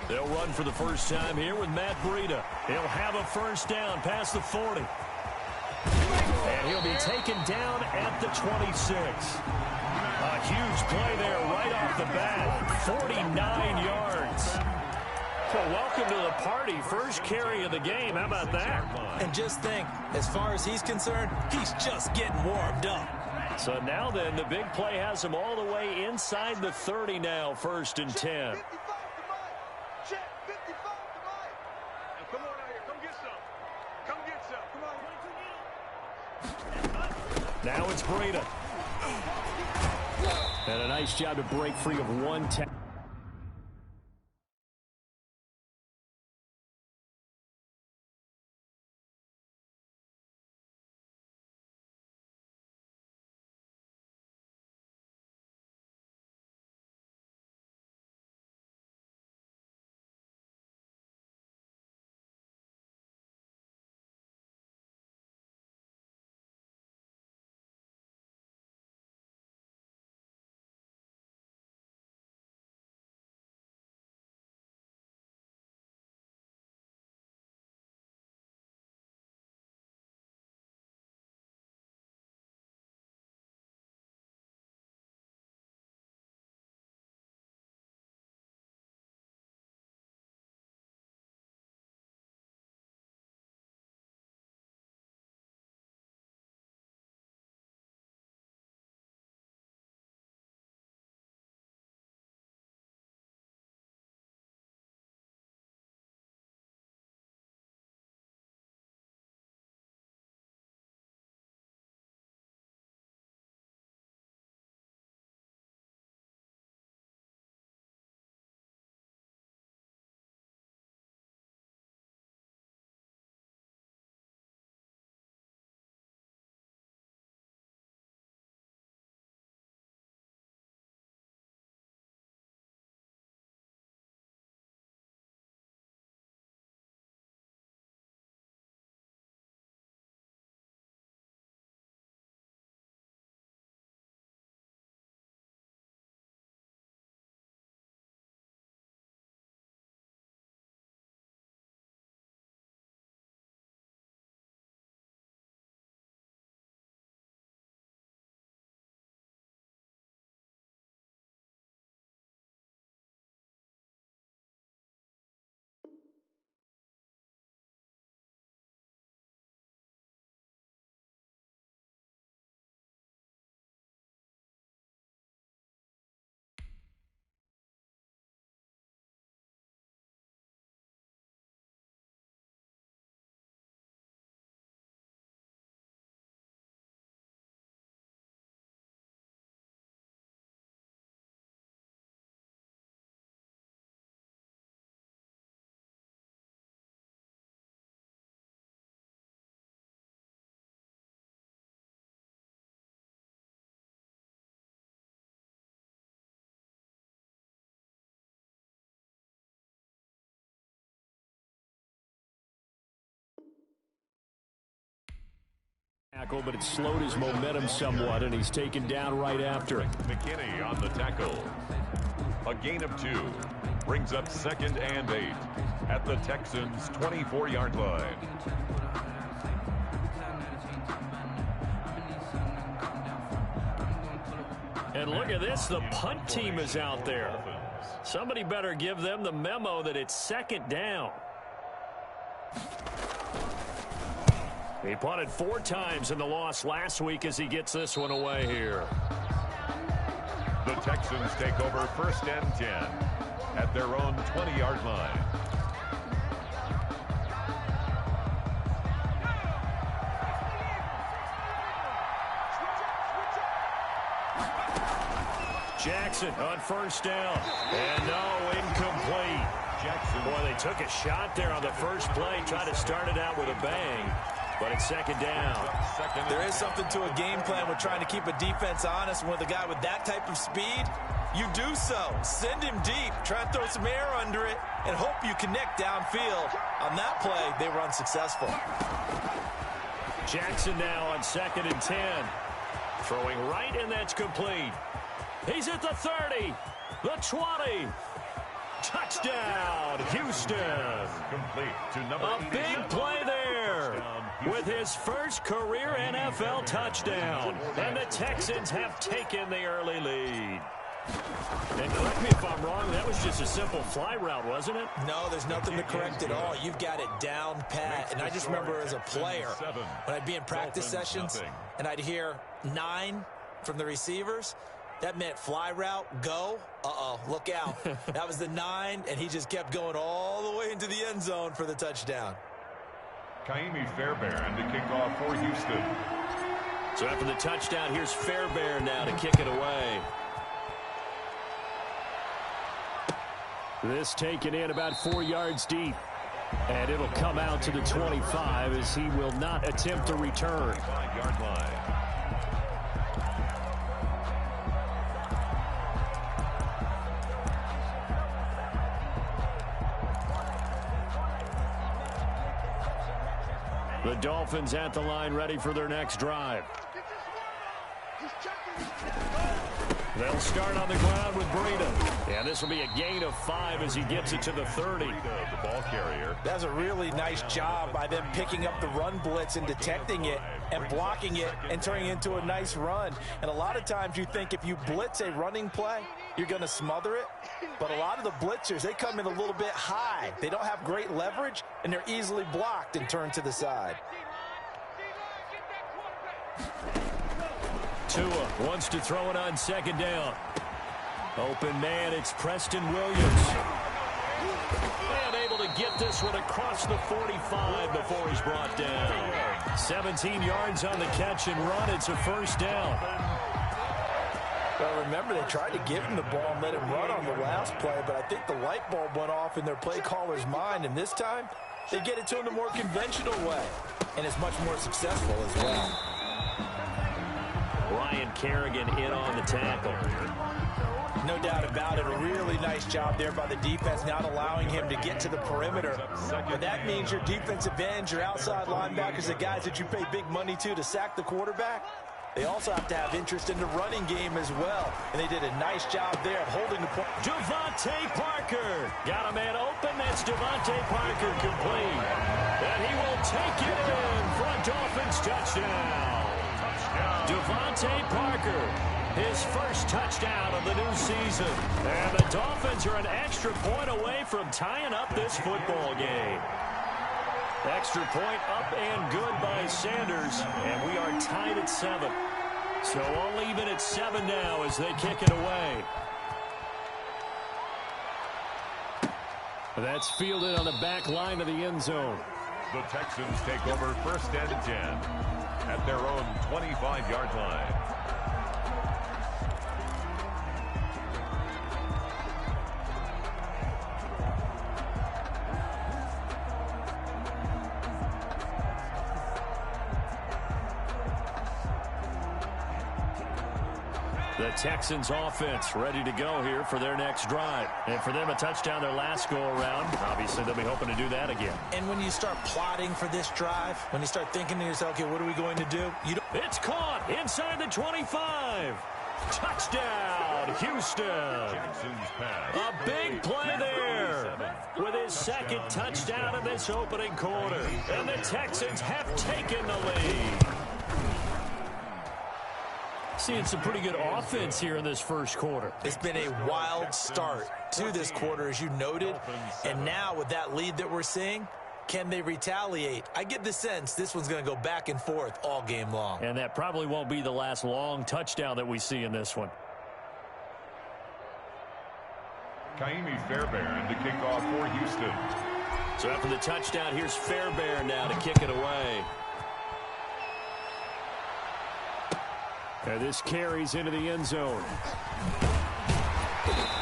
They'll run for the first time here with Matt Breida. He'll have a first down past the 40. And he'll be taken down at the 26. A huge play there right off the bat. 49 yards. So welcome to the party. First carry of the game. How about that? And just think, as far as he's concerned, he's just getting warmed up. So now then, the big play has him all the way inside the 30 now, 1st and 10. Now it's Breida. And a nice job to break free of one tackle. But it slowed his momentum somewhat, and he's taken down right after it. McKinney on the tackle. A gain of 2. Brings up 2nd and 8 at the Texans' 24-yard line. And look at this. The punt team is out there. Somebody better give them the memo that it's 2nd down. He punted 4 times in the loss last week as he gets this one away here. The Texans take over 1st and 10 at their own 20-yard line. Jackson on 1st down. And no, incomplete. Jackson. Boy, they took a shot there on the first play, tried to start it out with a bang. But it's 2nd down. There is something to a game plan with trying to keep a defense honest. And with a guy with that type of speed, you do so. Send him deep. Try and throw some air under it and hope you connect downfield. On that play, they were unsuccessful. Jackson now on 2nd and 10. Throwing right, and that's complete. He's at the 30, the 20. Touchdown, Houston. Complete to number A big play there with his first career NFL touchdown. And the Texans have taken the early lead. And correct me if I'm wrong, that was just a simple fly route, wasn't it? No, there's nothing to correct at all. You've got it down pat. And I just remember as a player, when I'd be in practice sessions and I'd hear 9 from the receivers, that meant fly route, go. Uh-oh, look out. That was the 9, and he just kept going all the way into the end zone for the touchdown. Kaimi Fairbairn to kick off for Houston. So after the touchdown, here's Fairbairn now to kick it away. This taken in about 4 yards deep. And it'll come out to the 25 as he will not attempt to return. 5-yard line. The Dolphins at the line, ready for their next drive. They'll start on the ground with Breida. And this will be a gain of 5 as he gets it to the 30. The ball carrier. That's a really nice job by them picking up the run blitz and detecting it and blocking it and turning it into a nice run. And a lot of times you think if you blitz a running play, you're going to smother it. But a lot of the blitzers, they come in a little bit high. They don't have great leverage, and they're easily blocked and turned to the side. Tua wants to throw it on second down. Open man, it's Preston Williams. And able to get this one across the 45 before he's brought down. 17 yards on the catch and run. It's a first down. Well, remember, they tried to give him the ball and let him run on the last play, but I think the light bulb went off in their play caller's mind, and this time they get it to him the more conventional way, and it's much more successful as well. Ryan Kerrigan in on the tackle. No doubt about it. A really nice job there by the defense, not allowing him to get to the perimeter. But that means your defensive ends, your outside linebackers, the guys that you pay big money to sack the quarterback, they also have to have interest in the running game as well. And they did a nice job there of holding the point. Devontae Parker. Got a man open. That's Devontae Parker complete. And he will take it in for a Dolphins touchdown. Devontae Parker, his first touchdown of the new season. And the Dolphins are an extra point away from tying up this football game. Extra point up and good by Sanders. And we are tied at 7. So all even at 7 now as they kick it away. That's fielded on the back line of the end zone. The Texans take over first and 10 at their own 25-yard line. The Texans offense ready to go here for their next drive. And for them, a touchdown their last go-around. Obviously, they'll be hoping to do that again. And when you start plotting for this drive, when you start thinking to yourself, okay, what are we going to do? It's caught inside the 25. Touchdown, Houston. A big play there with his second touchdown in this opening quarter. And the Texans have taken the lead. Seeing some pretty good offense here in this first quarter. It's been a wild start to this quarter, as you noted. And now with that lead that we're seeing, can they retaliate? I get the sense this one's going to go back and forth all game long. And that probably won't be the last long touchdown that we see in this one. Kaimi Fairbairn to kick off for Houston. So after the touchdown, here's Fairbairn now to kick it away. And this carries into the end zone.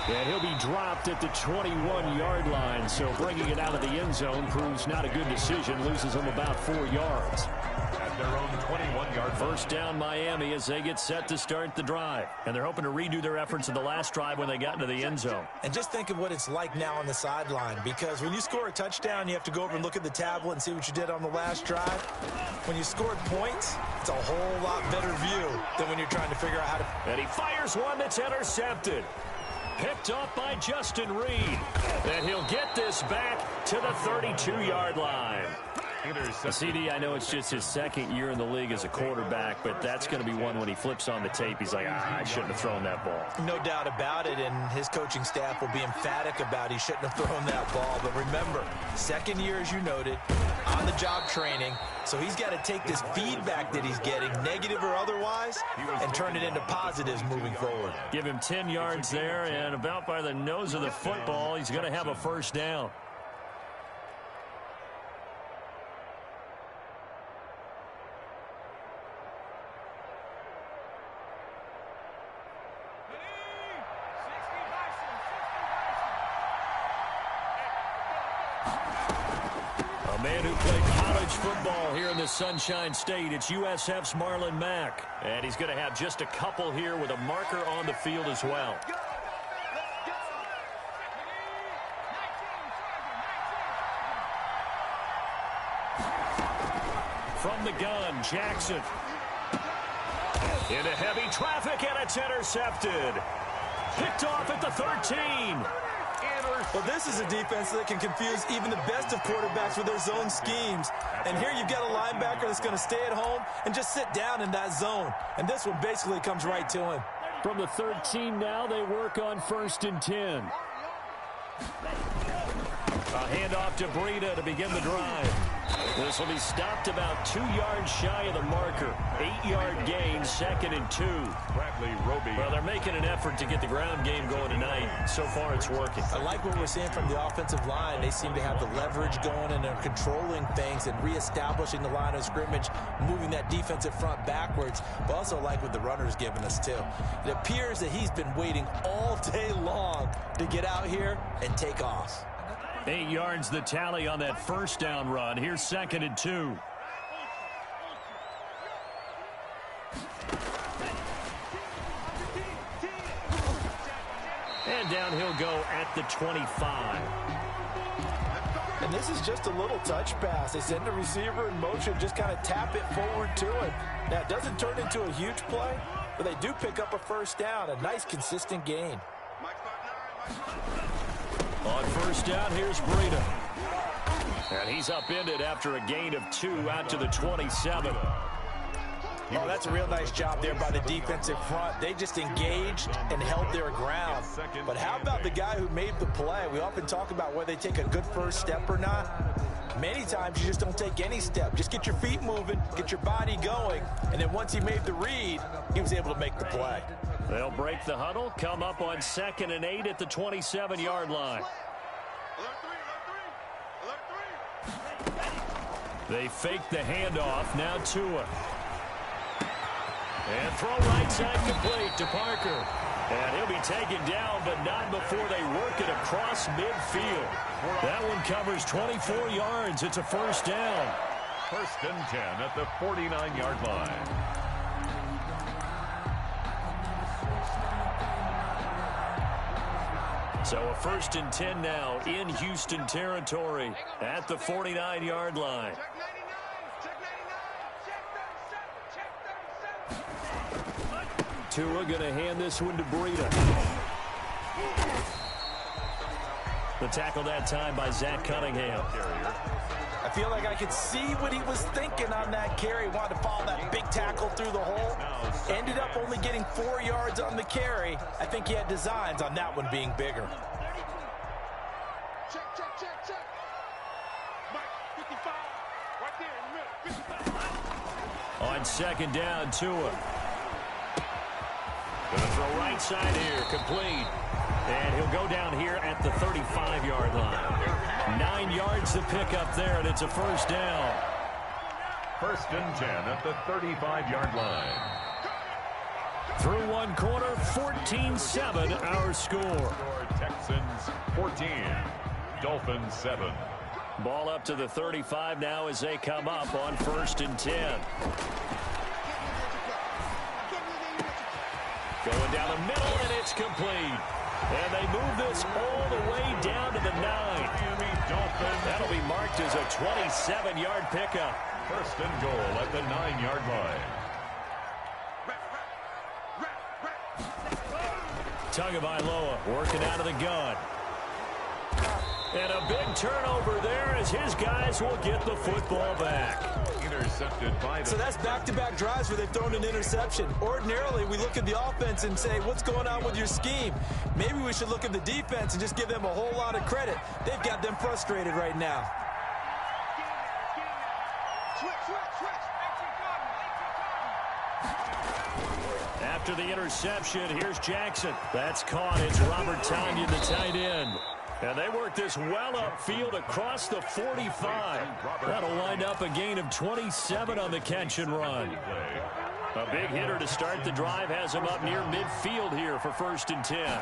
And he'll be dropped at the 21-yard line. So bringing it out of the end zone proves not a good decision. Loses him about 4 yards. At their own 21-yard. First down Miami as they get set to start the drive. And they're hoping to redo their efforts in the last drive when they got into the end zone. And just think of what it's like now on the sideline, because when you score a touchdown, you have to go over and look at the tablet and see what you did on the last drive. When you scored points, it's a whole lot better view than when you're trying to figure out how to... And he fires one that's intercepted. Picked off by Justin Reed. And he'll get this back to the 32-yard line. CD, I know it's just his second year in the league as a quarterback, but that's going to be one when he flips on the tape. He's like, I shouldn't have thrown that ball. No doubt about it, and his coaching staff will be emphatic about he shouldn't have thrown that ball. But remember, second year, as you noted, on-the-job training, so he's got to take this feedback that he's getting, negative or otherwise, and turn it into positives moving forward. Give him 10 yards there, and about by the nose of the football, he's going to have a first down. A man who played college football here in the Sunshine State. It's USF's Marlon Mack. And he's going to have just a couple here with a marker on the field as well. From the gun, Jackson. Into heavy traffic, and it's intercepted. Picked off at the 13. Well, this is a defense that can confuse even the best of quarterbacks with their zone schemes. And here you've got a linebacker that's going to stay at home and just sit down in that zone. And this one basically comes right to him. From the 13 now, they work on 1st and 10. A handoff to Breida to begin the drive. This will be stopped about 2 yards shy of the marker. 8-yard gain, 2nd and 2. Bradley Roby. Well, they're making an effort to get the ground game going tonight. So far, it's working. I like what we're seeing from the offensive line. They seem to have the leverage going, and they're controlling things and reestablishing the line of scrimmage, moving that defensive front backwards. But also like what the runner's giving us, too. It appears that he's been waiting all day long to get out here and take off. 8 yards the tally on that first down run. Here's 2nd and 2. And down he'll go at the 25. And this is just a little touch pass. They send the receiver in motion, just kind of tap it forward to him. Now, it doesn't turn into a huge play, but they do pick up a first down, a nice, consistent gain. On first down, here's Breida. And he's upended after a gain of 2 out to the 27. Oh, that's a real nice job there by the defensive front. They just engaged and held their ground. But how about the guy who made the play? We often talk about whether they take a good first step or not. Many times you just don't take any step. Just get your feet moving, get your body going, and then once he made the read, he was able to make the play. They'll break the huddle, come up on 2nd and 8 at the 27-yard line. They fake the handoff, now Tua. And throw right side complete to Parker. And he'll be taken down, but not before they work it across midfield. That one covers 24 yards. It's a first down. 1st and 10 at the 49-yard line. So a 1st and 10 now in Houston territory at the 49-yard line. Tua going to hand this one to Breida. The tackle that time by Zach Cunningham. I feel like I could see what he was thinking on that carry. Wanted to follow that big tackle through the hole. Ended up only getting 4 yards on the carry. I think he had designs on that one being bigger. Check. Mike, 55, right there in the middle. 55. On 2nd down, Tua. Going to throw right side here, complete. And he'll go down here at the 35-yard line. 9 yards to pick up there, and it's a first down. 1st and 10 at the 35-yard line. Through one quarter, 14-7 our score. Texans 14, Dolphins 7. Ball up to the 35 now as they come up on 1st and 10. Going down the middle, and it's complete. And they move this all the way down to the 9. That'll be marked as a 27-yard pickup. 1st and goal at the 9-yard line. Tagovailoa working out of the gun. And a big turnover there as his guys will get the football back. Intercepted by the... So that's back-to-back drives where they've thrown an interception. Ordinarily, we look at the offense and say, what's going on with your scheme? Maybe we should look at the defense and just give them a whole lot of credit. They've got them frustrated right now. After the interception, here's Jackson. That's caught. It's Robert Tonyan, the tight end. And they work this well upfield across the 45. That'll wind up a gain of 27 on the catch and run. A big hitter to start the drive has him up near midfield here for 1st and 10.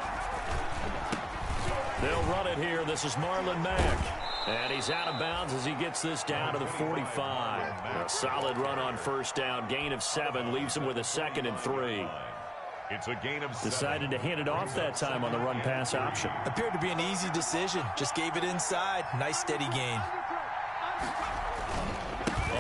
They'll run it here. This is Marlon Mack. And he's out of bounds as he gets this down to the 45. A solid run on 1st down. Gain of 7 leaves him with a 2nd and 3. It's a gain of 7. Decided to hand it off that time on the run-pass option. Appeared to be an easy decision. Just gave it inside. Nice steady gain.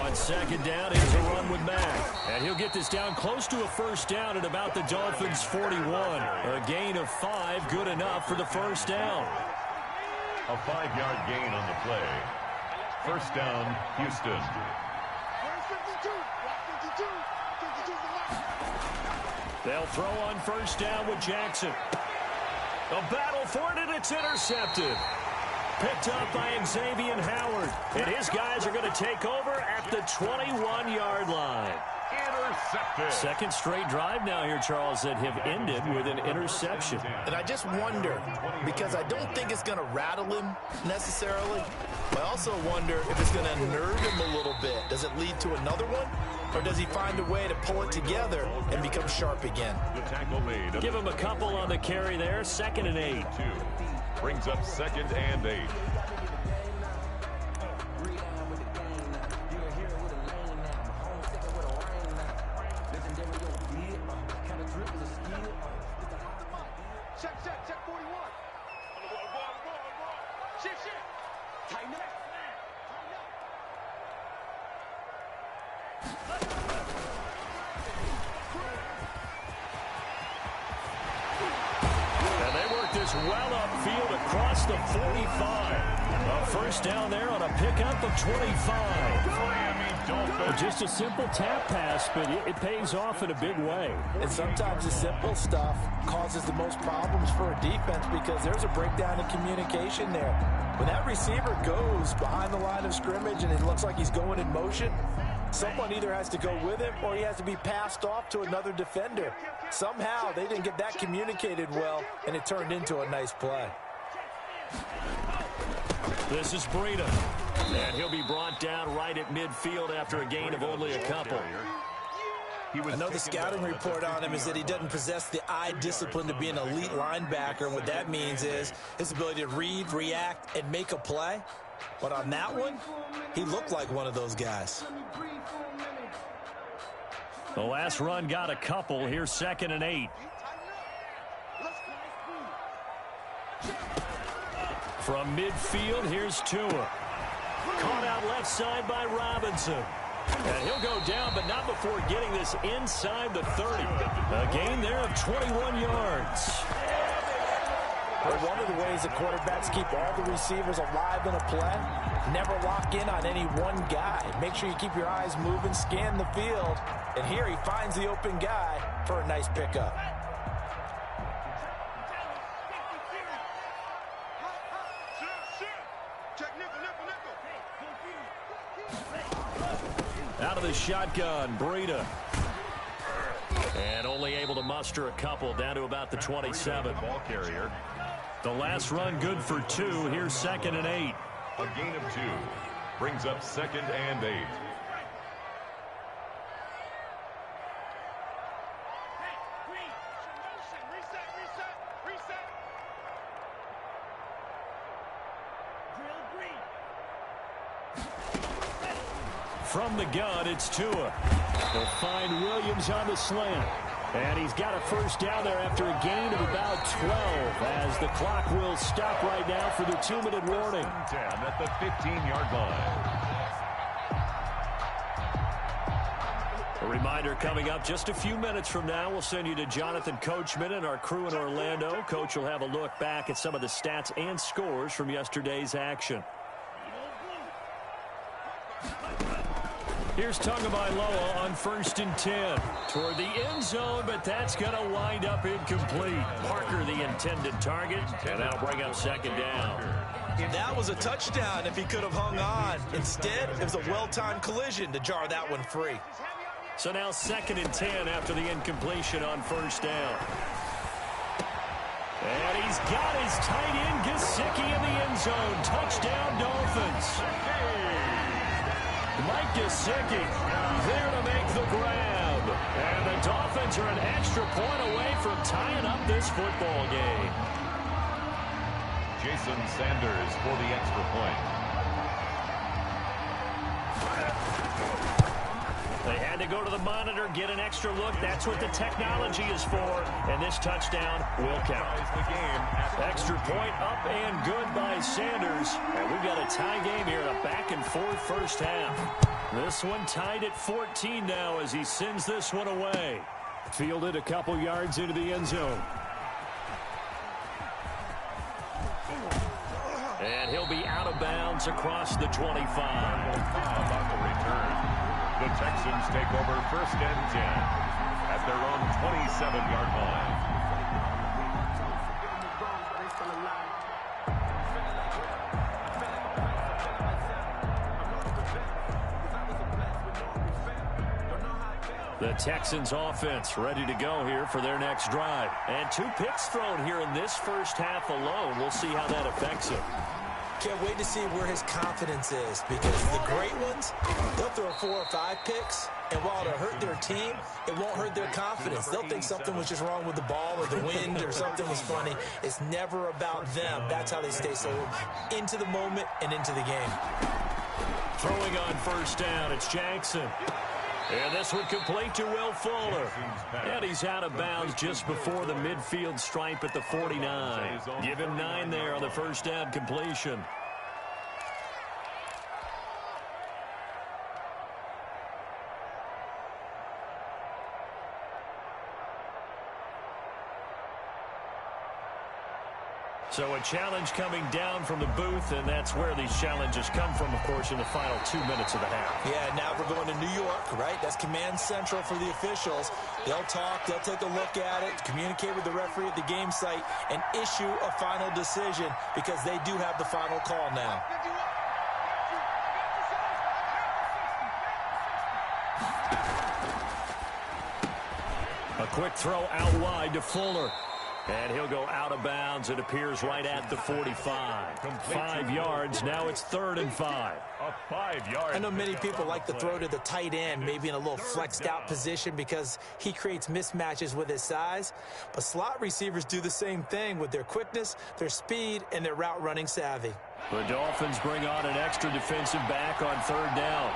On 2nd down, here's a run with Mack. And he'll get this down close to a 1st down at about the Dolphins' 41. A gain of 5, good enough for the 1st down. A 5-yard gain on the play. 1st down, Houston. They'll throw on 1st down with Jackson. A battle for it, and it's intercepted. Picked up by Xavier Howard. And his guys are going to take over at the 21-yard line. Intercepted. 2nd straight drive now here, Charles, that have ended with an interception. And I just wonder, because I don't think it's going to rattle him necessarily, but I also wonder if it's going to nerve him a little bit. Does it lead to another one? Or does he find a way to pull it together and become sharp again? The tackle made. Give him a couple on the carry there. 2nd and 8. 2 brings up 2nd and 8. Check 41. Shit. Tighten up. And they work this well upfield across the 45. A 1st down there on a pickup of 25. Just a simple tap pass, but it pays off in a big way. And sometimes the simple stuff causes the most problems for a defense because there's a breakdown in communication there. When that receiver goes behind the line of scrimmage and it looks like he's going in motion, someone either has to go with him or he has to be passed off to another defender. Somehow they didn't get that communicated well, and it turned into a nice play. This is Breida. And he'll be brought down right at midfield after a gain of only a couple. I know the scouting report on him is that he doesn't possess the eye discipline to be an elite linebacker. What that means is his ability to read, react, and make a play. But on that one, he looked like one of those guys. The last run got a couple. Here's 2nd and 8. From midfield, here's Tua. Caught out left side by Robinson. And he'll go down, but not before getting this inside the 30. A gain there of 21 yards. Well, one of the ways that quarterbacks keep all the receivers alive in a play, never lock in on any one guy. Make sure you keep your eyes moving, scan the field. And here he finds the open guy for a nice pickup. Out of the shotgun, Breida. And only able to muster a couple down to about the 27. Ball carrier. The last run good for 2. Here's 2nd and 8. A gain of 2 brings up 2nd and 8. from the gun, it's Tua. They'll find Williams on the slant. And he's got a first down there after a gain of about 12 as the clock will stop right now for the 2-minute warning. 10 at the 15-yard line. A reminder coming up just a few minutes from now. We'll send you to Jonathan Coachman and our crew in Orlando. Coach will have a look back at some of the stats and scores from yesterday's action. Here's Tagovailoa on 1st and 10 toward the end zone, but that's going to wind up incomplete. Parker, the intended target, and that'll bring up 2nd down. That was a touchdown if he could have hung on. Instead, it was a well-timed collision to jar that one free. So now 2nd and 10 after the incompletion on 1st down. And he's got his tight end Gesicki in the end zone. Touchdown, Dolphins. Mike Gesicki there to make the grab. And the Dolphins are an extra point away from tying up this football game. Jason Sanders for the extra point. They had to go to the monitor, get an extra look. That's what the technology is for. And this touchdown will count. Extra point up and good by Sanders. And we've got a tie game here in a back-and-forth first half. This one tied at 14 now as he sends this one away. Fielded a couple yards into the end zone. And he'll be out of bounds across the 25. About the return. The Texans take over 1st and 10 at their own 27-yard line. The Texans offense ready to go here for their next drive. And 2 picks thrown here in this first half alone. We'll see how that affects him. Can't wait to see where his confidence is, because the great ones, they'll throw 4 or 5 picks, and while it'll hurt their team, it won't hurt their confidence. They'll think something was just wrong with the ball or the wind or something was funny. It's never about them. That's how they stay so into the moment and into the game. Throwing on 1st down, it's Jackson. And this one complete to Will Fuller. And he's out of bounds just before the midfield stripe at the 49. Give him 9 there on the 1st down completion. So a challenge coming down from the booth, and that's where these challenges come from, of course, in the final 2 minutes of the half. Yeah, now we're going to New York, right? That's command central for the officials. They'll talk, they'll take a look at it, communicate with the referee at the game site, and issue a final decision because they do have the final call now. A quick throw out wide to Fuller. And he'll go out of bounds. It appears right at the 45. 5 yards. Now it's 3rd and 5. A 5-yard. I know many people like to throw to the tight end, maybe in a little flexed out position because he creates mismatches with his size. But slot receivers do the same thing with their quickness, their speed, and their route running savvy. The Dolphins bring on an extra defensive back on 3rd down.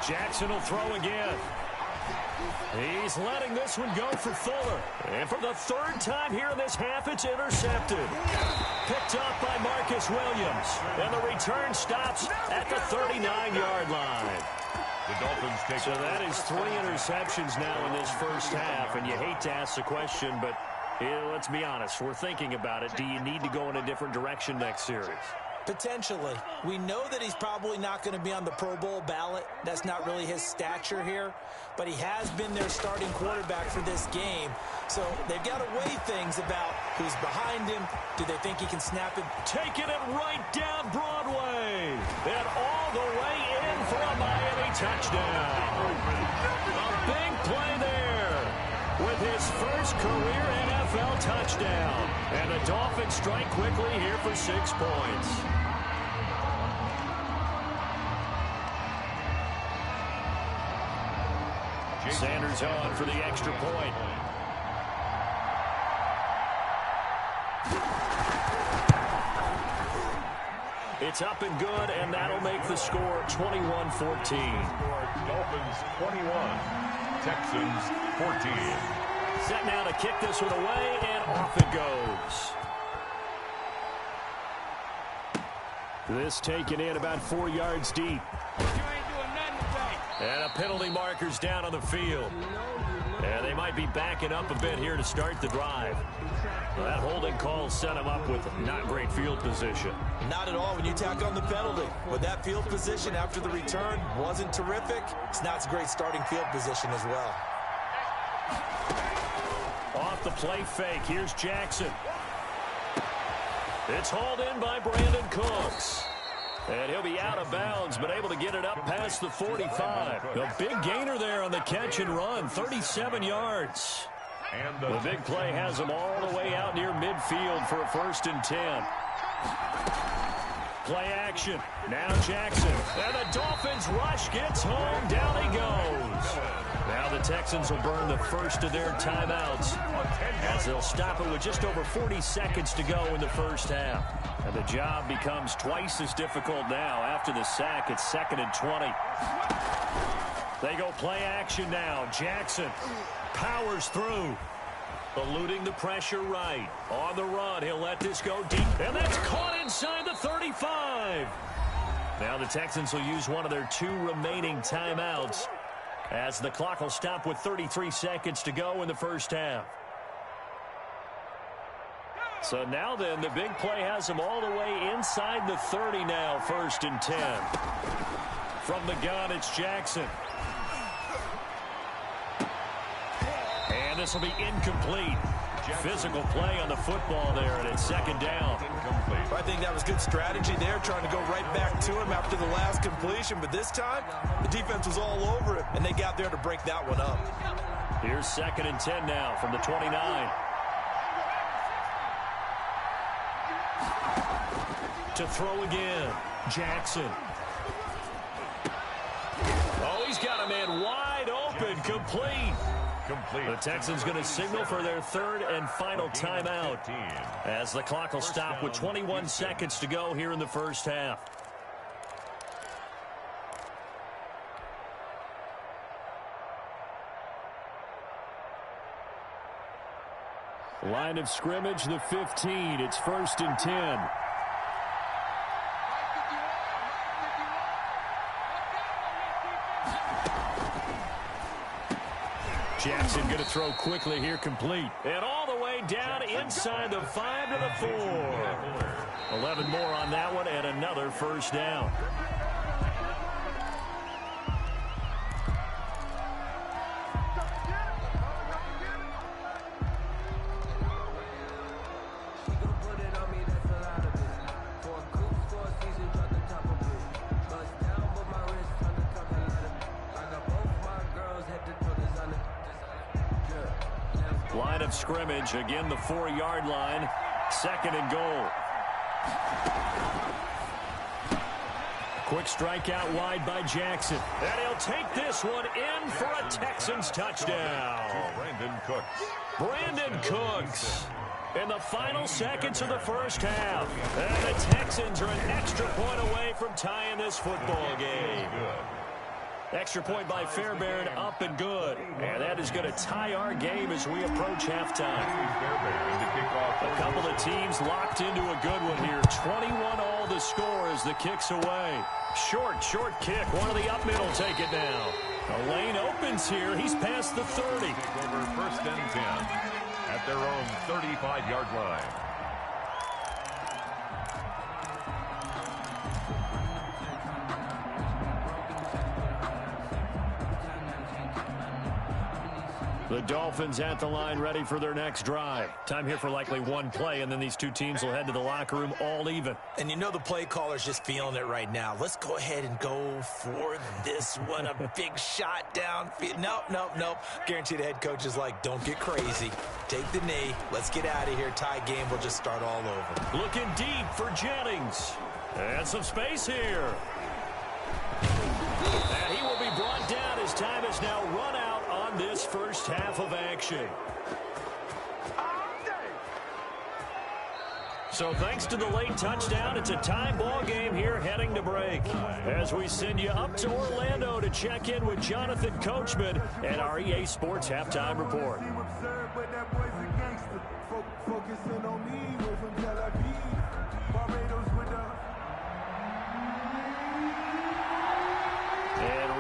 Jackson will throw again. He's letting this one go for Fuller. And for the 3rd time here in this half, it's intercepted. Picked up by Marcus Williams. And the return stops at the 39-yard line. The Dolphins take So that is 3 interceptions now in this first half. And you hate to ask the question, but let's be honest. We're thinking about it. Do you need to go in a different direction next series? Potentially. We know that he's probably not going to be on the Pro Bowl ballot. That's not really his stature here. But he has been their starting quarterback for this game. So they've got to weigh things about who's behind him. Do they think he can snap it? Taking it right down Broadway. And all the way in for a Miami touchdown. A big play there with his first career NFL touchdown. And the Dolphins strike quickly here for 6 points. Sanders on for the extra point. It's up and good, and that'll make the score 21-14. Dolphins 21, Texans 14. Set now to kick this one away, and off it goes. This taken in about 4 yards deep. And a penalty marker's down on the field. And they might be backing up a bit here to start the drive. Well, that holding call set him up with not great field position. Not at all when you tack on the penalty. But that field position after the return wasn't terrific. It's not a great starting field position as well. Off the play fake, here's Jackson. It's hauled in by Brandon Cooks. And he'll be out of bounds, but able to get it up past the 45. A big gainer there on the catch and run, 37 yards. And the big play has him all the way out near midfield for a 1st and 10. Play action. Now Jackson. And the Dolphins rush gets home. Down he goes. Now the Texans will burn the first of their timeouts as they'll stop it with just over 40 seconds to go in the first half. And the job becomes twice as difficult now. After the sack, it's 2nd and 20. They go play action now. Jackson powers through. Eluding the pressure right. On the run, he'll let this go deep. And that's caught inside the 35. Now the Texans will use one of their 2 remaining timeouts as the clock will stop with 33 seconds to go in the first half. So now then, the big play has them all the way inside the 30 now, 1st and 10. From the gun, it's Jackson. And this will be incomplete. Physical play on the football there, and it's 2nd down. I think that was good strategy there, trying to go right back to him after the last completion. But this time, the defense was all over it, and they got there to break that one up. Here's 2nd and 10 now from the 29. To throw again, Jackson. Oh, he's got a man wide open, complete. The Texans going to signal for their 3rd and final timeout as the clock will stop with 21 seconds to go here in the first half. Line of scrimmage, the 15. It's 1st and 10. Jackson going to throw quickly here, complete. And all the way down inside the 5 to the 4. 11 more on that one and another 1st down. Line of scrimmage, again the 4-yard line, 2nd and goal. Quick strikeout wide by Jackson. And he'll take this one in for a Texans touchdown. Brandon Cooks in the final seconds of the first half. And the Texans are an extra point away from tying this football game. Extra point by Fairbairn, up and good. And that is going to tie our game as we approach halftime. A couple of teams locked into a good one here. 21-all the score as the kick's away. Short kick. One of the up middle take it now. The lane opens here. He's past the 30. Over 1st and 10 at their own 35-yard line. The Dolphins at the line, ready for their next drive. Time here for likely one play, and then these two teams will head to the locker room all even. And you know the play caller's just feeling it right now. Let's go ahead and go for this one. A big shot downfield. Nope. Guarantee the head coach is like, don't get crazy. Take the knee. Let's get out of here. Tie game. We'll just start all over. Looking deep for Jennings. And some space here. And he will be brought down as time is now run out on this first half of action. So thanks to the late touchdown, it's a tie ball game here heading to break. As we send you up to Orlando to check in with Jonathan Coachman and our EA Sports Halftime Report. And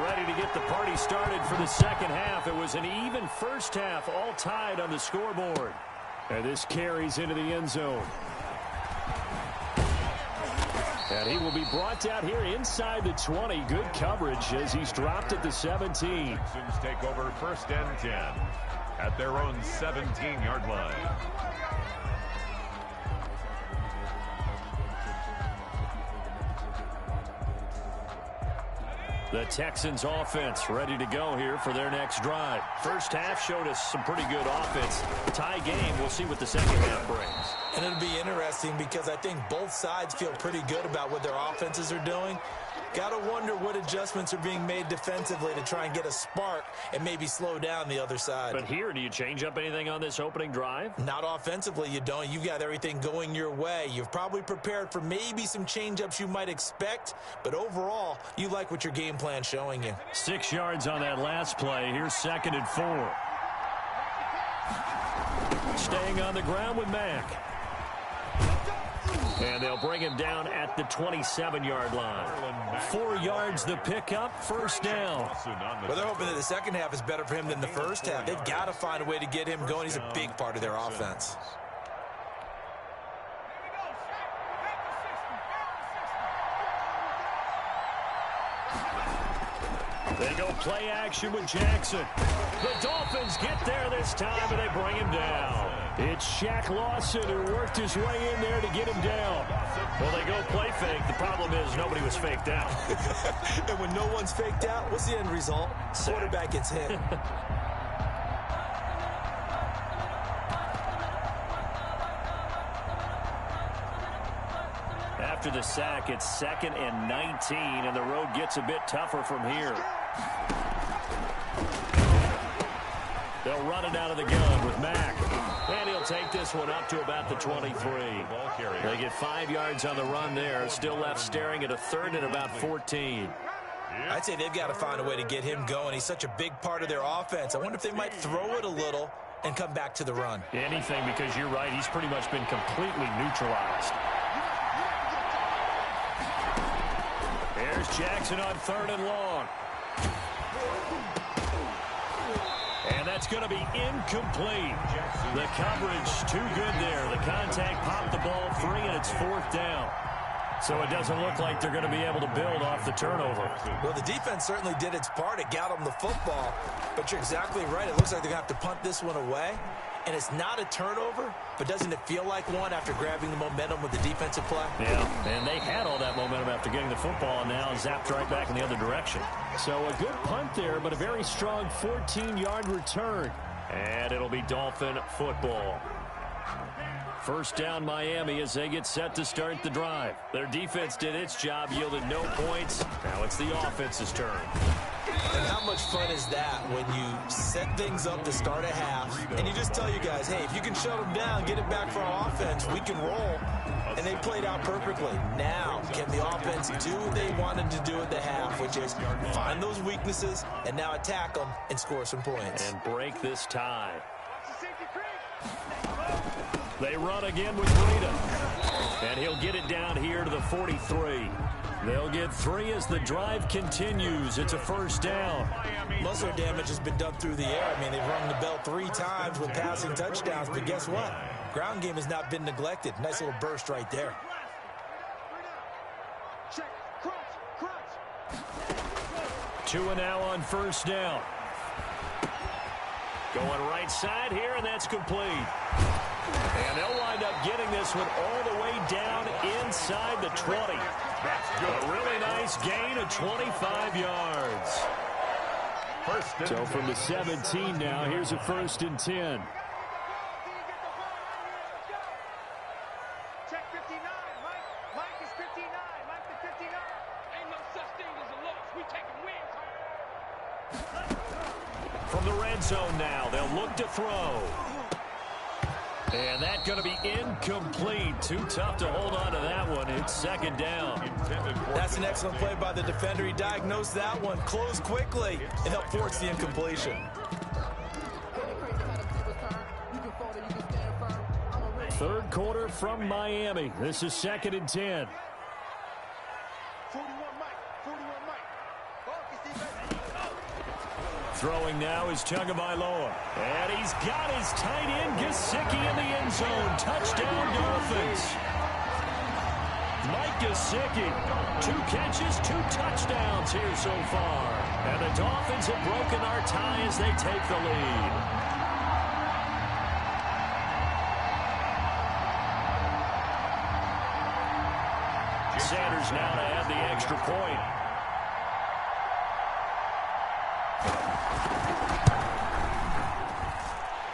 ready to get the party started for the second half. It was an even first half, all tied on the scoreboard. And this carries into the end zone. And he will be brought down here inside the 20. Good coverage as he's dropped at the 17. Texans take over 1st and 10 at their own 17-yard line. The Texans offense ready to go here for their next drive. First half showed us some pretty good offense. Tie game, we'll see what the second half brings. And it'll be interesting because I think both sides feel pretty good about what their offenses are doing. Got to wonder what adjustments are being made defensively to try and get a spark and maybe slow down the other side. But here, do you change up anything on this opening drive? Not offensively, you don't. You've got everything going your way. You've probably prepared for maybe some change-ups you might expect, but overall, you like what your game plan's showing you. 6 yards on that last play. Here's 2nd and 4. Staying on the ground with Mack. And they'll bring him down at the 27-yard line. 4 yards the pickup, first down. Well, they're hoping that the second half is better for him than the first half. They've got to find a way to get him going. He's a big part of their offense. They go play action with Jackson. The Dolphins get there this time, and they bring him down. It's Shaq Lawson who worked his way in there to get him down. Well, they go play fake. The problem is nobody was faked out. And when no one's faked out, what's the end result? Quarterback gets hit. After the sack, it's 2nd and 19, and the road gets a bit tougher from here. They'll run it out of the gun with Mack. And he'll take this one up to about the 23. They get 5 yards on the run there. Still left staring at a 3rd and about 14. I'd say they've got to find a way to get him going. He's such a big part of their offense. I wonder if they might throw it a little and come back to the run. Anything, because you're right. He's pretty much been completely neutralized. There's Jackson on 3rd and long. And that's going to be incomplete. The coverage too good there. The contact popped the ball free, and it's 4th down. So it doesn't look like they're going to be able to build off the turnover. Well, the defense certainly did its part. It got them the football. But you're exactly right. It looks like they're going to have to punt this one away. And it's not a turnover, but doesn't it feel like one after grabbing the momentum with the defensive play? Yeah, and they had all that momentum after getting the football, and now zapped right back in the other direction. So a good punt there, but a very strong 14-yard return. And it'll be Dolphin football. First down Miami as they get set to start the drive. Their defense did its job, yielded no points. Now it's the offense's turn. And how much fun is that when you set things up to start a half and you just tell you guys, hey, if you can shut them down, get it back for our offense, we can roll. And they played out perfectly. Now, can the offense do what they wanted to do at the half, which is find those weaknesses and now attack them and score some points. And break this tie. They run again with Breida. And he'll get it down here to the 43. They'll get 3 as the drive continues. It's a first down. Muscle damage has been done through the air. I mean, they've rung the bell 3 times with passing touchdowns, but guess what? Ground game has not been neglected. Nice little burst right there. 2 and now on first down. Going right side here, and that's complete. And they'll wind up getting this one all the way down inside the 20. That's good. A really nice gain of 25 yards. So from the 17 now, here's a 1st and 10. Check 59. Mike is 59. Mike the 59. Ain't no such thing as a loss. We taking wins home. From the red zone now, they'll look to throw. And that's going to be incomplete. Too tough to hold on to that one. It's second down. That's an excellent play by the defender. He diagnosed that one, closed quickly, and helped force the incompletion. Third quarter from Miami. This is second and 10. 41 Mike. Throwing now is Tagovailoa. And he's got his tight end, Gesicki, in the end zone. Touchdown, Dolphins. Mike Gesicki, 2 catches, 2 touchdowns here so far. And the Dolphins have broken our tie as they take the lead. Sanders now to add the extra point.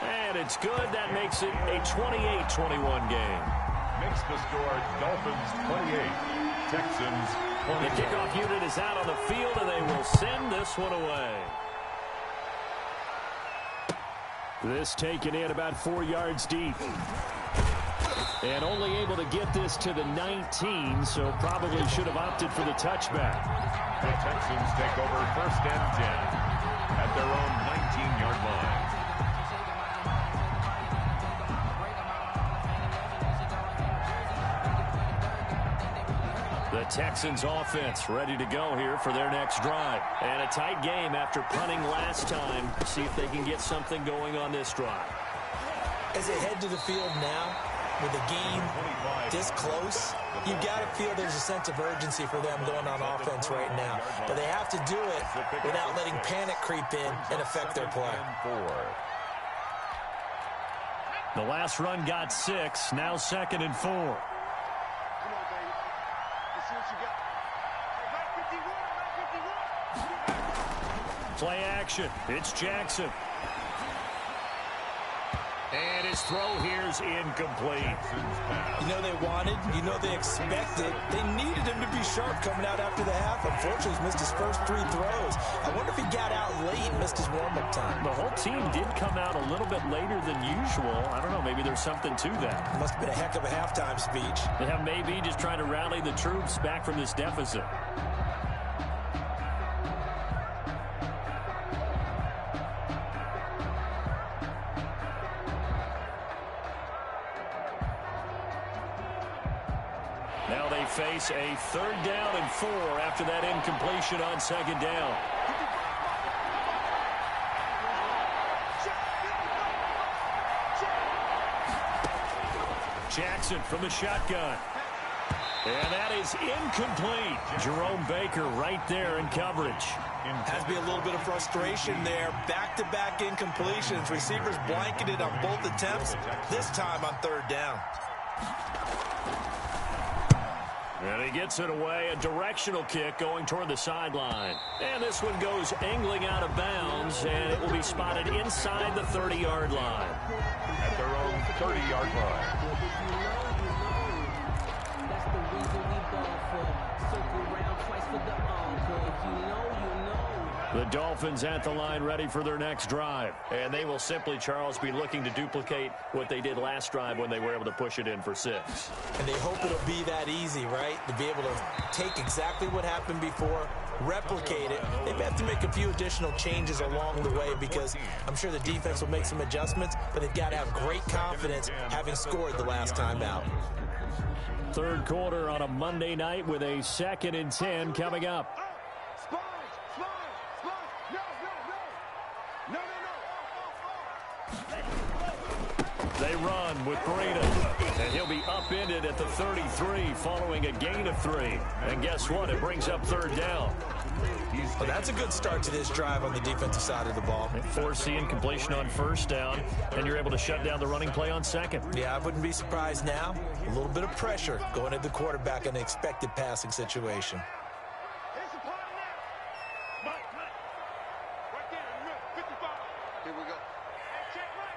And it's good. That makes it a 28-21 game. Makes the score Dolphins 28, Texans 20. The kickoff unit is out on the field, and they will send this one away. This taken in about 4 yards deep. And only able to get this to the 19, so probably should have opted for the touchback. The Texans take over first and 10 at their own 19-yard line. The Texans offense ready to go here for their next drive. And a tight game after punting last time. See if they can get something going on this drive. As they head to the field now, with the game this close, you've got to feel there's a sense of urgency for them going on offense right now. But they have to do it without letting panic creep in and affect their play. The last run got 6, now second and 4. Come on, baby. Let's see what you got. Hey, Mike 51. Play action. It's Jackson. And his throw here's incomplete. You know they wanted, you know they expected. They needed him to be sharp coming out after the half. Unfortunately, he's missed his first 3 throws. I wonder if he got out late and missed his warm-up time. The whole team did come out a little bit later than usual. I don't know, maybe there's something to that. Must have been a heck of a halftime speech. Yeah, maybe just trying to rally the troops back from this deficit. Now they face a 3rd down and 4 after that incompletion on 2nd down. Jackson from the shotgun. And that is incomplete. Jerome Baker right there in coverage. Has to be a little bit of frustration there. Back-to-back incompletions. Receivers blanketed on both attempts, this time on 3rd down. And he gets it away, a directional kick going toward the sideline. And this one goes angling out of bounds, and it will be spotted inside the 30-yard line. At their own 30-yard line. That's the reason we ball for. Circle around twice for the encore. If you know, you know. The Dolphins at the line ready for their next drive. And they will simply, Charles, be looking to duplicate what they did last drive when they were able to push it in for 6. And they hope it'll be that easy, right? To be able to take exactly what happened before, replicate it. They may have to make a few additional changes along the way because I'm sure the defense will make some adjustments, but they've got to have great confidence having scored the last time out. Third quarter on a Monday night with a 2nd and 10 coming up. They run with Breida, and he'll be upended at the 33 following a gain of 3. And guess what? It brings up 3rd down. Well, that's a good start to this drive on the defensive side of the ball. They force the incompletion on 1st down, and you're able to shut down the running play on 2nd. Yeah, I wouldn't be surprised now. A little bit of pressure going at the quarterback in an expected passing situation. Here's the party now. Mike. Right there, in the middle, 55. Here we go. Hey, check right.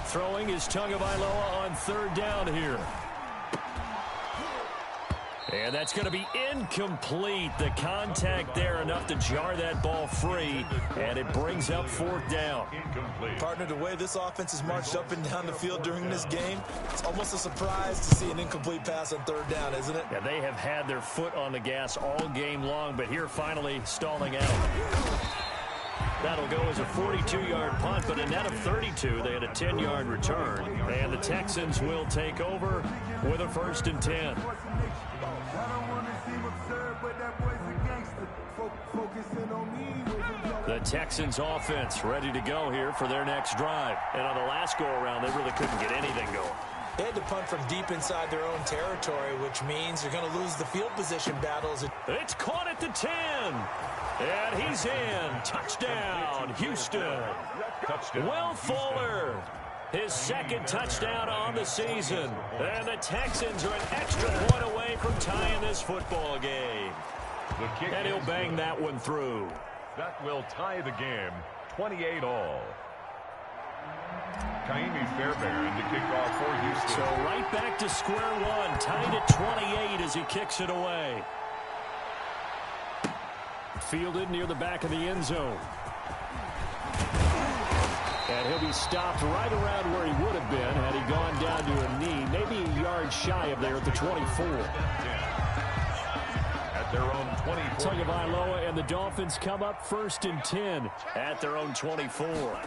Throwing is Tagovailoa on 3rd down here. And that's going to be incomplete. The contact there enough to jar that ball free, and it brings up 4th down. Incomplete. Partner, the way this offense has marched up and down the field during this game, it's almost a surprise to see an incomplete pass on 3rd down, isn't it? Yeah, they have had their foot on the gas all game long, but here finally stalling out. That'll go as a 42-yard punt, but a net of 32. They had a 10-yard return, and the Texans will take over with a 1st and 10. The Texans offense ready to go here for their next drive. And on the last go-around, they really couldn't get anything going. They had to punt from deep inside their own territory, which means you're going to lose the field position battles. It's caught at the 10. And he's in. Touchdown, Houston. Touchdown. Will Fuller, his 2nd touchdown on the season. And the Texans are an extra point away from tying this football game. The kick And he'll is bang good. that one through. That will tie the game, 28-all. Kaimi Fairbairn to kick off for Houston. So right back to square one, tied at 28 as he kicks it away. Fielded near the back of the end zone. And he'll be stopped right around where he would have been had he gone down to a knee, maybe a yard shy of there at the 24. At their own 24. Tagovailoa and the Dolphins come up 1st and 10 at their own 24.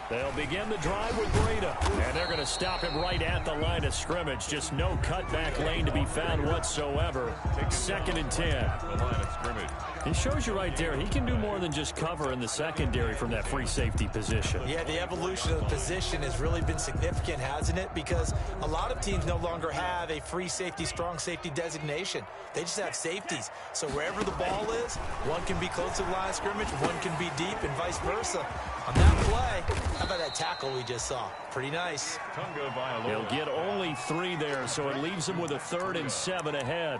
They'll begin the drive with Breida, and they're going to stop him right at the line of scrimmage. Just no cutback lane to be found whatsoever. 2nd and 10. The line of scrimmage. He shows you right there, he can do more than just cover in the secondary from that free safety position. Yeah, the evolution of the position has really been significant, hasn't it? Because a lot of teams no longer have a free safety, strong safety designation. They just have safeties. So wherever the ball is, one can be close to the line of scrimmage, one can be deep, and vice versa. On that play, how about that tackle we just saw? Pretty nice. He'll get only 3 there, so it leaves him with a 3rd and 7 ahead.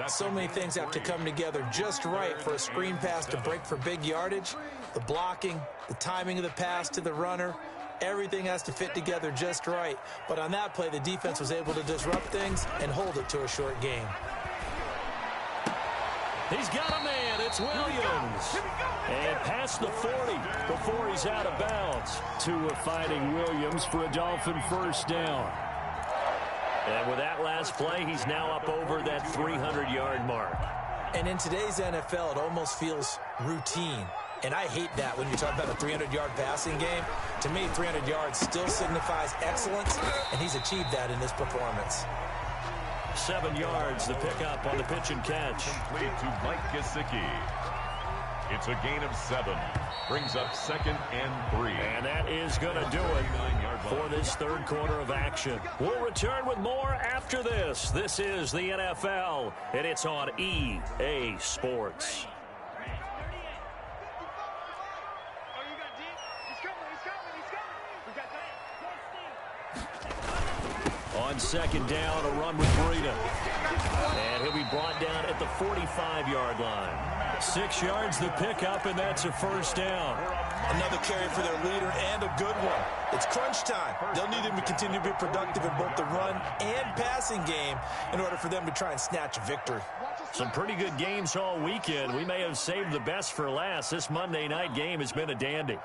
So many things have to come together just right for a screen pass to break for big yardage. The blocking, the timing of the pass to the runner, everything has to fit together just right. But on that play, the defense was able to disrupt things and hold it to a short game. He's got a man. It's Williams. And past the 40 before he's out of bounds. Tua fighting Williams for a Dolphin 1st down. And with that last play, he's now up over that 300-yard mark. And in today's NFL, it almost feels routine. And I hate that when you talk about a 300-yard passing game. To me, 300 yards still signifies excellence, and he's achieved that in this performance. 7 yards, the pickup on the pitch and catch. Complete to Mike Gesicki. It's a gain of 7. Brings up 2nd and 3. And that is going to do it for this 3rd quarter of action. We'll return with more after this. This is the NFL, and it's on EA Sports. On 2nd down, a run with Breida. And he'll be brought down at the 45-yard line. 6 yards the pickup, and that's a 1st down. Another carry for their leader and a good one. It's crunch time. They'll need him to continue to be productive in both the run and passing game in order for them to try and snatch a victory. Some pretty good games all weekend. We may have saved the best for last. This Monday night game has been a dandy.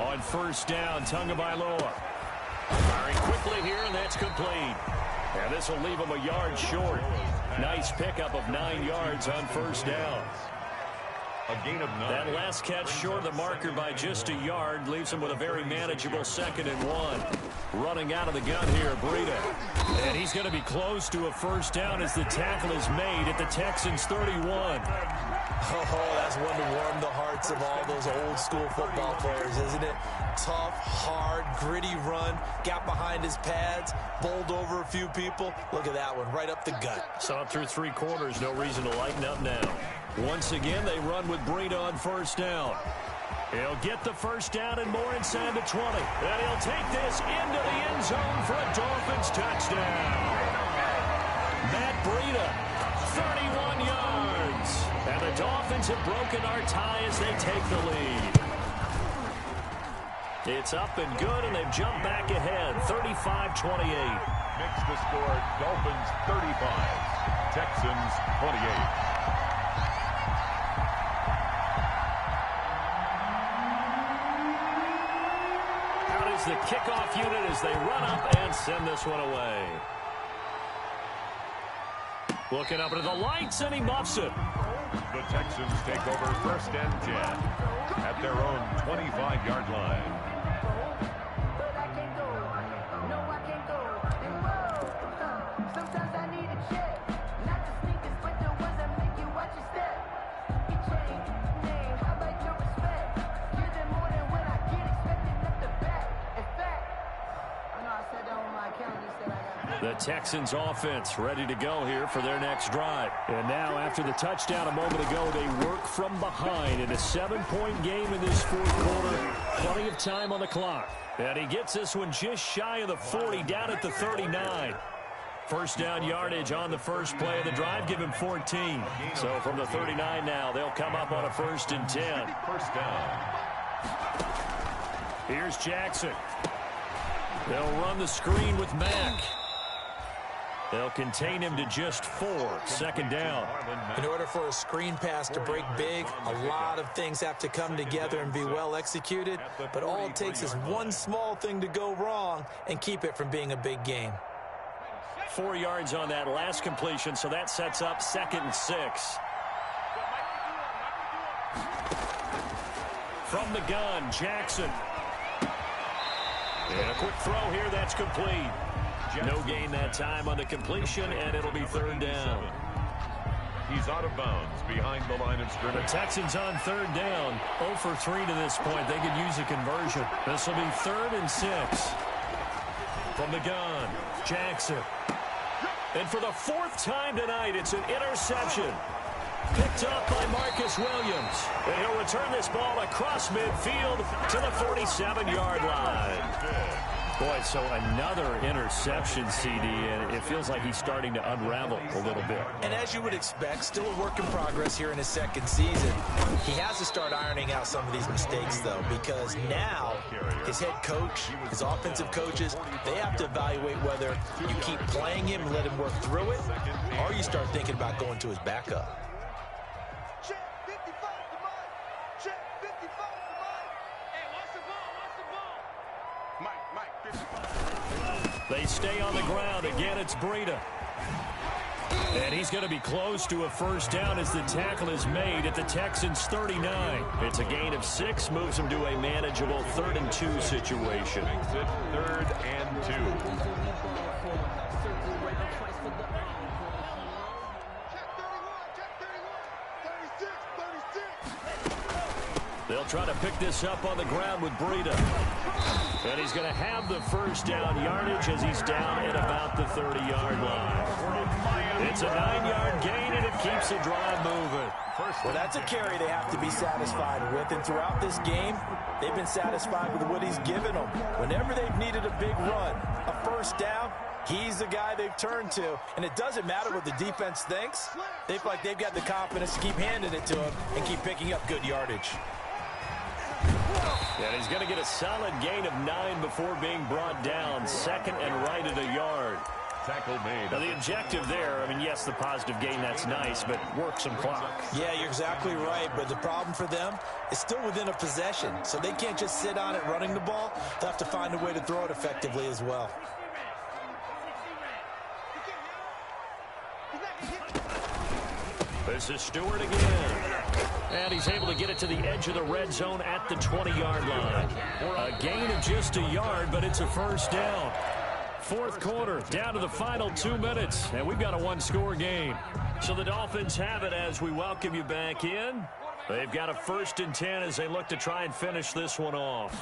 On 1st down, Tagovailoa. Firing quickly here, and that's complete. And this will leave him a yard short. Nice pickup of 9 yards on 1st down. A gain of 9. That last catch short of the marker by just a yard leaves him with a very manageable 2nd and 1. Running out of the gun here, Breida. And he's going to be close to a 1st down as the tackle is made at the Texans' 31. Oh, that's one to warm the hearts of all those old school football players, isn't it? Tough, hard, gritty run, got behind his pads, bowled over a few people. Look at that one, right up the gut. Saw it through 3 quarters, no reason to lighten up now. Once again, they run with Breida on 1st down. He'll get the 1st down and more inside the 20. And he'll take this into the end zone for a Dolphins touchdown. Matt Breida, 31 yards. And the Dolphins have broken our tie as they take the lead. It's up and good, and they've jumped back ahead, 35-28. Makes the score Dolphins 35, Texans 28. The kickoff unit as they run up and send this one away. Looking up into the lights, and he muffs it. The Texans take over 1st and 10 at their own 25-yard line. The Texans offense ready to go here for their next drive. And now after the touchdown a moment ago, they work from behind in a 7-point game in this 4th quarter. Plenty of time on the clock. And he gets this one just shy of the 40, down at the 39. First down yardage on the first play of the drive, give him 14. So from the 39 now, they'll come up on a 1st and 10. First down. Here's Jackson. They'll run the screen with Mack. They'll contain him to just 4. 2nd down. In order for a screen pass to break big, a lot of things have to come together and be well executed. But all it takes is one small thing to go wrong and keep it from being a big game. 4 yards on that last completion, so that sets up 2nd and 6. From the gun, Jackson. And a quick throw here, that's complete. No gain that time on the completion, and it'll be 3rd down. He's out of bounds behind the line of scrimmage. The Texans on 3rd down. 0 for 3 to this point. They could use a conversion. This will be 3rd and 6. From the gun, Jackson. And for the 4th time tonight, it's an interception. Picked up by Marcus Williams. And he'll return this ball across midfield to the 47-yard line. Boy, so another interception, CD, and it feels like he's starting to unravel a little bit. And as you would expect, still a work in progress here in his 2nd season. He has to start ironing out some of these mistakes, though, because now his head coach, his offensive coaches, they have to evaluate whether you keep playing him and let him work through it, or you start thinking about going to his backup. They stay on the ground. Again, it's Breida. And he's going to be close to a 1st down as the tackle is made at the Texans' 39. It's a gain of 6, moves them to a manageable 3rd and 2 situation. Makes it 3rd and 2. They'll try to pick this up on the ground with Breida. And he's going to have the 1st down yardage as he's down at about the 30-yard line. It's a 9-yard gain, and it keeps the drive moving. Well, that's a carry they have to be satisfied with. And throughout this game, they've been satisfied with what he's given them. Whenever they've needed a big run, a 1st down, he's the guy they've turned to. And it doesn't matter what the defense thinks. They feel like they've got the confidence to keep handing it to him and keep picking up good yardage. And he's going to get a solid gain of 9 before being brought down. 2nd and right at a yard. Tackle made. Now, the objective there, I mean, yes, the positive gain, that's nice, but work some clock. Yeah, you're exactly right, but the problem for them is still within a possession, so they can't just sit on it running the ball. They'll have to find a way to throw it effectively as well. This is Stewart again. And he's able to get it to the edge of the red zone at the 20-yard line. A gain of just a yard, but it's a 1st down. 4th quarter, down to the final 2 minutes, and we've got a 1-score game. So the Dolphins have it as we welcome you back in. They've got a 1st and 10 as they look to try and finish this one off.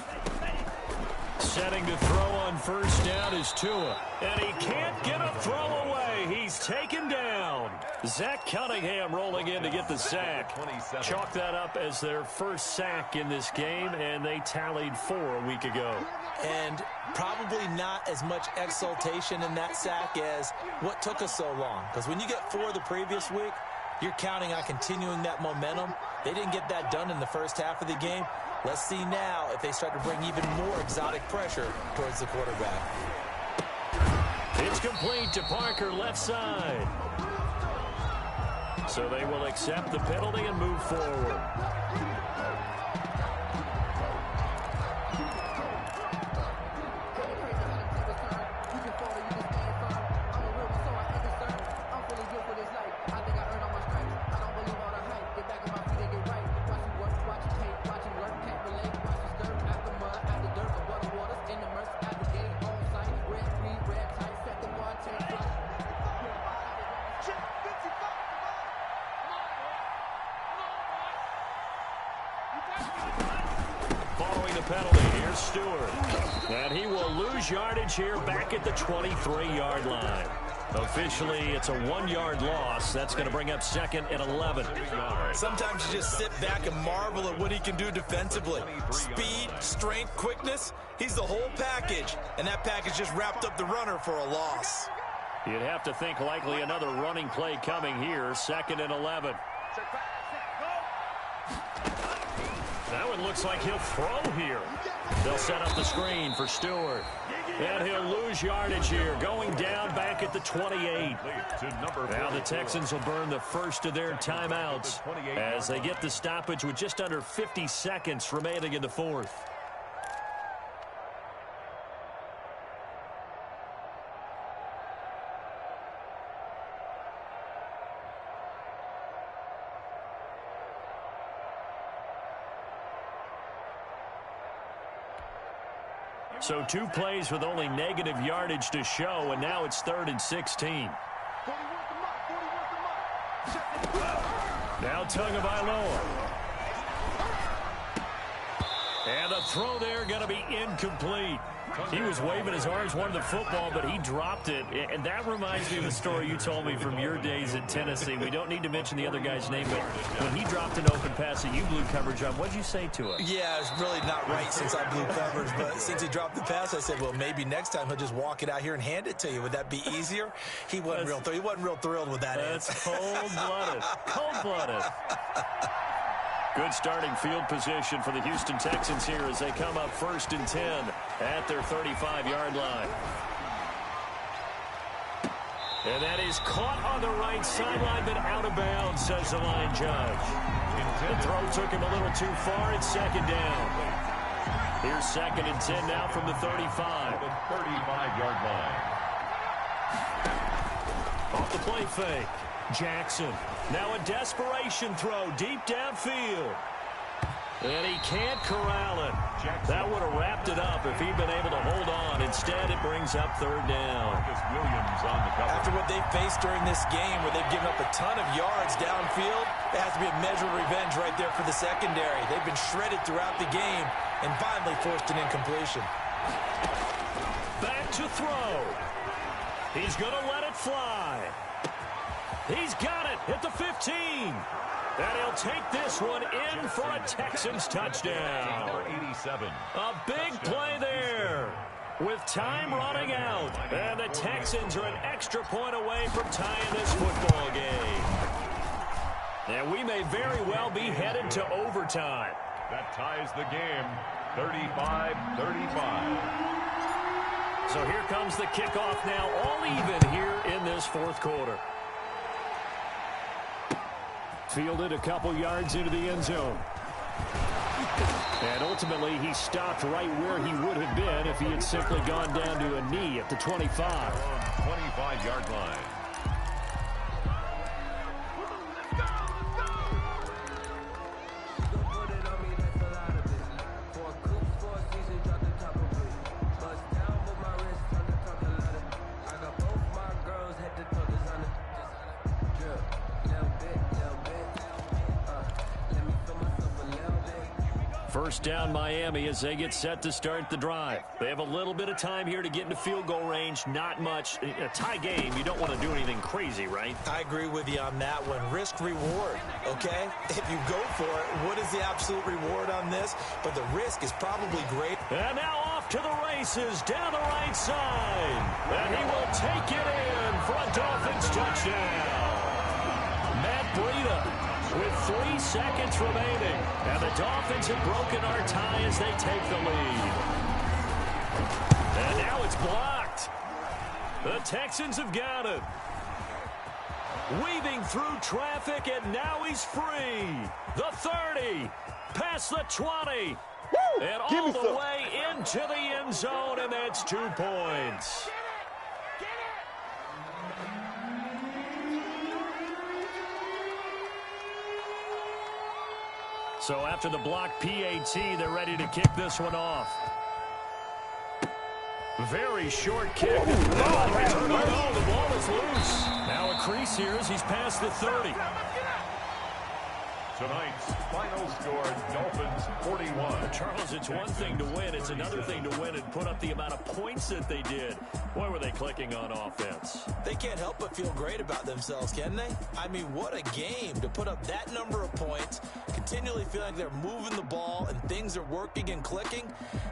Setting to throw on 1st down is Tua. And he can't get a throw away. He's taken down. Zach Cunningham rolling in to get the sack. Chalk that up as their 1st sack in this game, and they tallied 4 a week ago. And probably not as much exultation in that sack as what took us so long. Because when you get 4 the previous week, you're counting on continuing that momentum. They didn't get that done in the 1st half of the game. Let's see now if they start to bring even more exotic pressure towards the quarterback. It's complete to Parker, left side. So they will accept the penalty and move forward. Following the penalty, here's Stewart. And he will lose yardage here back at the 23-yard line. Officially, it's a 1-yard loss. That's going to bring up 2nd and 11. Sometimes you just sit back and marvel at what he can do defensively. Speed, strength, quickness, he's the whole package. And that package just wrapped up the runner for a loss. You'd have to think likely another running play coming here, 2nd and 11. That one looks like he'll throw here. They'll set up the screen for Stewart. And he'll lose yardage here, going down back at the 28. Now the Texans will burn the first of their timeouts as they get the stoppage with just under 50 seconds remaining in the fourth. So 2 plays with only negative yardage to show, and now it's 3rd and 16. Now Tagovailoa. And the throw there going to be incomplete. He was waving his arms, wanted the football, but he dropped it. And that reminds me of the story you told me from your days at Tennessee. We don't need to mention the other guy's name, but when he dropped an open pass that you blew coverage on, what did you say to him? Yeah, it's really not right since I blew coverage, but since he dropped the pass, I said, well, maybe next time he'll just walk it out here and hand it to you. Would that be easier? He wasn't real thrilled with that answer. That's cold-blooded. Cold-blooded. Good starting field position for the Houston Texans here as they come up 1st and 10 at their 35-yard line. And that is caught on the right sideline, but out of bounds, says the line judge. The throw took him a little too far. It's 2nd down. Here's 2nd and 10 now from the 35. The 35-yard line. Off the play fake. Jackson. Now a desperation throw deep downfield. And he can't corral it. That would have wrapped it up if he'd been able to hold on. Instead, it brings up 3rd down. Williams on the cover. After what they faced during this game where they've given up a ton of yards downfield, it has to be a measure of revenge right there for the secondary. They've been shredded throughout the game and finally forced an incompletion. Back to throw. He's going to let it fly. He's got it at the 15. And he'll take this one in for a Texans touchdown. Number 87. A big play there with time running out. And the Texans are an extra point away from tying this football game. And we may very well be headed to overtime. That ties the game, 35-35. So here comes the kickoff now, all even here in this fourth quarter. Fielded a couple yards into the end zone. And ultimately, he stopped right where he would have been if he had simply gone down to a knee at the 25. 25-yard line. First down Miami as they get set to start the drive. They have a little bit of time here to get into field goal range. Not much. In a tie game, you don't want to do anything crazy, right? I agree with you on that one. Risk reward, okay? If you go for it, what is the absolute reward on this? But the risk is probably great. And now off to the races down the right side. And he will take it in for a Dolphins touchdown. Matt Breida with 3 seconds remaining. And the Dolphins have broken our tie as they take the lead. And now it's blocked. The Texans have got it. Weaving through traffic, and now he's free. The 30, past the 20, and all the way into the end zone, and that's 2 points. So after the blocked PAT, they're ready to kick this one off. Very short kick. The ball is loose. Now a crease here as he's past the 30. Tonight's final score, Dolphins 41. Charles, it's one thing to win. It's another thing to win and put up the amount of points that they did. Boy, were they clicking on offense. They can't help but feel great about themselves, can they? I mean, what a game to put up that number of points, continually feel like they're moving the ball and things are working and clicking.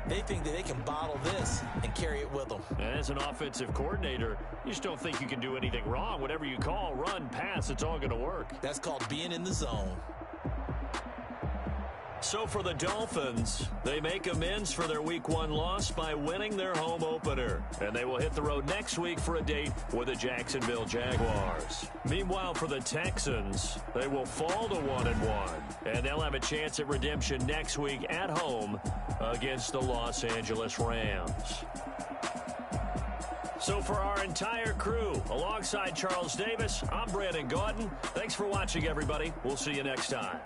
They think that they can bottle this and carry it with them. And as an offensive coordinator, you just don't think you can do anything wrong. Whatever you call, run, pass, it's all going to work. That's called being in the zone. So for the Dolphins, they make amends for their Week 1 loss by winning their home opener. And they will hit the road next week for a date with the Jacksonville Jaguars. Meanwhile, for the Texans, they will fall to 1-1. And they'll have a chance at redemption next week at home against the Los Angeles Rams. So for our entire crew, alongside Charles Davis, I'm Brandon Gaudin. Thanks for watching, everybody. We'll see you next time.